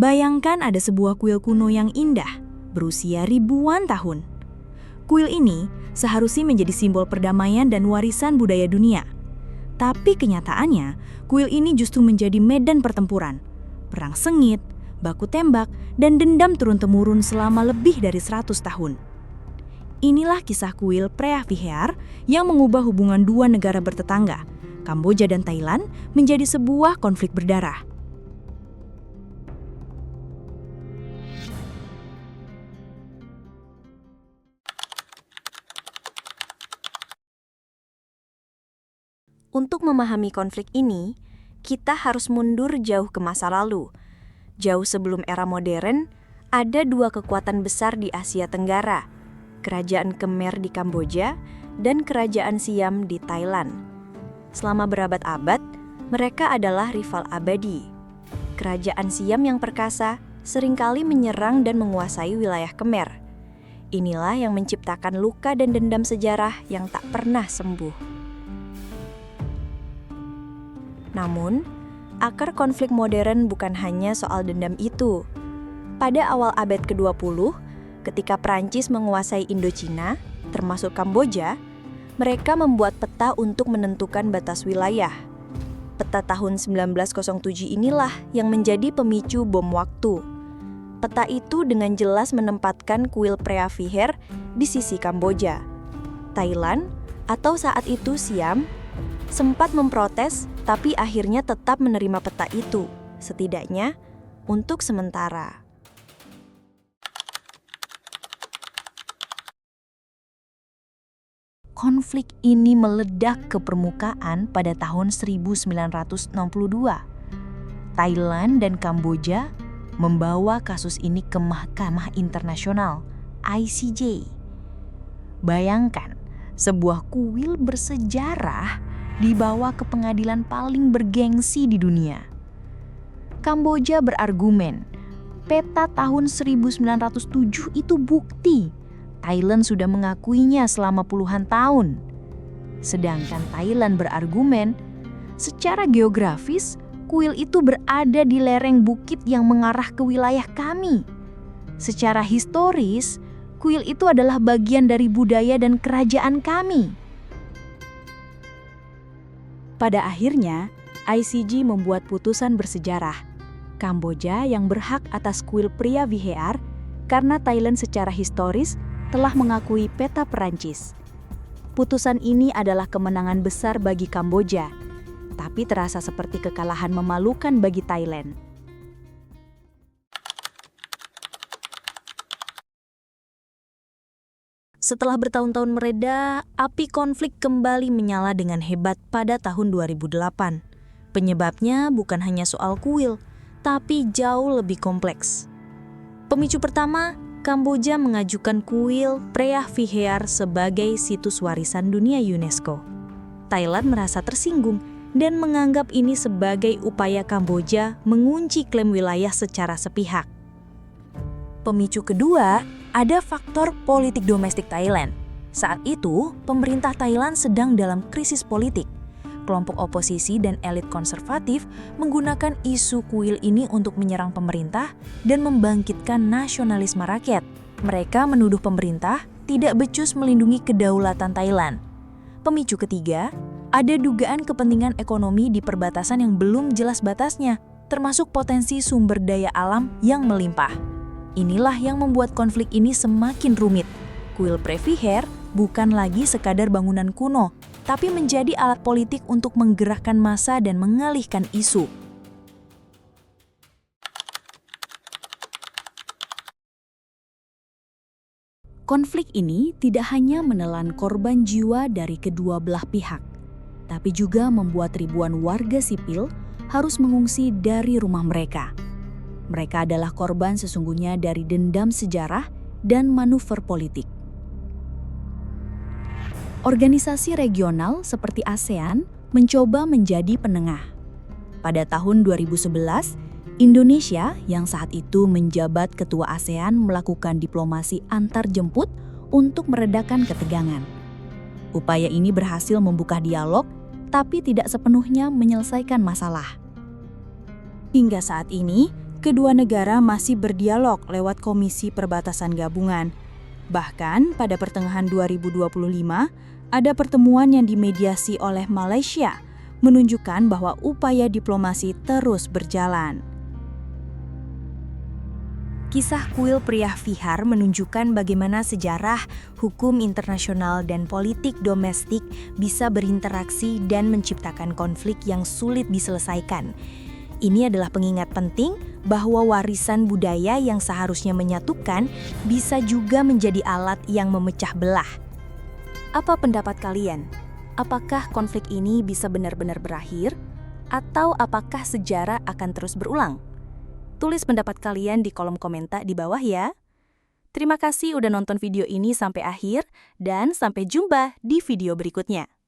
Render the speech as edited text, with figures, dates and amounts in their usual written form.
Bayangkan ada sebuah kuil kuno yang indah, berusia ribuan tahun. Kuil ini seharusnya menjadi simbol perdamaian dan warisan budaya dunia. Tapi kenyataannya, kuil ini justru menjadi medan pertempuran, perang sengit, baku tembak, dan dendam turun-temurun selama lebih dari 100 tahun. Inilah kisah kuil Preah Vihear yang mengubah hubungan dua negara bertetangga, Kamboja dan Thailand, menjadi sebuah konflik berdarah. Untuk memahami konflik ini, kita harus mundur jauh ke masa lalu. Jauh sebelum era modern, ada dua kekuatan besar di Asia Tenggara, Kerajaan Khmer di Kamboja dan Kerajaan Siam di Thailand. Selama berabad-abad, mereka adalah rival abadi. Kerajaan Siam yang perkasa seringkali menyerang dan menguasai wilayah Khmer. Inilah yang menciptakan luka dan dendam sejarah yang tak pernah sembuh. Namun, akar konflik modern bukan hanya soal dendam itu. Pada awal abad ke-20, ketika Prancis menguasai Indochina, termasuk Kamboja, mereka membuat peta untuk menentukan batas wilayah. Peta tahun 1907 inilah yang menjadi pemicu bom waktu. Peta itu dengan jelas menempatkan kuil Preah Vihear di sisi Kamboja. Thailand, atau saat itu Siam, sempat memprotes, tapi akhirnya tetap menerima peta itu, setidaknya untuk sementara. Konflik ini meledak ke permukaan pada tahun 1962. Thailand dan Kamboja membawa kasus ini ke Mahkamah Internasional, ICJ. Bayangkan, sebuah kuil bersejarah dibawa ke pengadilan paling bergengsi di dunia. Kamboja berargumen, peta tahun 1907 itu bukti. Thailand sudah mengakuinya selama puluhan tahun. Sedangkan Thailand berargumen, secara geografis, kuil itu berada di lereng bukit yang mengarah ke wilayah kami. Secara historis, kuil itu adalah bagian dari budaya dan kerajaan kami. Pada akhirnya, ICJ membuat putusan bersejarah. Kamboja yang berhak atas kuil Preah Vihear karena Thailand secara historis telah mengakui peta Perancis. Putusan ini adalah kemenangan besar bagi Kamboja, tapi terasa seperti kekalahan memalukan bagi Thailand. Setelah bertahun-tahun mereda, api konflik kembali menyala dengan hebat pada tahun 2008. Penyebabnya bukan hanya soal kuil, tapi jauh lebih kompleks. Pemicu pertama, Kamboja mengajukan kuil Preah Vihear sebagai situs warisan dunia UNESCO. Thailand merasa tersinggung dan menganggap ini sebagai upaya Kamboja mengunci klaim wilayah secara sepihak. Pemicu kedua, ada faktor politik domestik Thailand. Saat itu, pemerintah Thailand sedang dalam krisis politik. Kelompok oposisi dan elit konservatif menggunakan isu kuil ini untuk menyerang pemerintah dan membangkitkan nasionalisme rakyat. Mereka menuduh pemerintah tidak becus melindungi kedaulatan Thailand. Pemicu ketiga, ada dugaan kepentingan ekonomi di perbatasan yang belum jelas batasnya, termasuk potensi sumber daya alam yang melimpah. Inilah yang membuat konflik ini semakin rumit. Kuil Preah Vihear bukan lagi sekadar bangunan kuno, tapi menjadi alat politik untuk menggerakkan massa dan mengalihkan isu. Konflik ini tidak hanya menelan korban jiwa dari kedua belah pihak, tapi juga membuat ribuan warga sipil harus mengungsi dari rumah mereka. Mereka adalah korban sesungguhnya dari dendam sejarah dan manuver politik. Organisasi regional seperti ASEAN mencoba menjadi penengah. Pada tahun 2011, Indonesia yang saat itu menjabat ketua ASEAN melakukan diplomasi antarjemput untuk meredakan ketegangan. Upaya ini berhasil membuka dialog, tapi tidak sepenuhnya menyelesaikan masalah. Hingga saat ini, kedua negara masih berdialog lewat Komisi Perbatasan Gabungan. Bahkan pada pertengahan 2025, ada pertemuan yang dimediasi oleh Malaysia, menunjukkan bahwa upaya diplomasi terus berjalan. Kisah kuil Priyah Vihar menunjukkan bagaimana sejarah, hukum internasional, dan politik domestik bisa berinteraksi dan menciptakan konflik yang sulit diselesaikan. Ini adalah pengingat penting bahwa warisan budaya yang seharusnya menyatukan bisa juga menjadi alat yang memecah belah. Apa pendapat kalian? Apakah konflik ini bisa benar-benar berakhir? Atau apakah sejarah akan terus berulang? Tulis pendapat kalian di kolom komentar di bawah ya. Terima kasih udah nonton video ini sampai akhir, dan sampai jumpa di video berikutnya.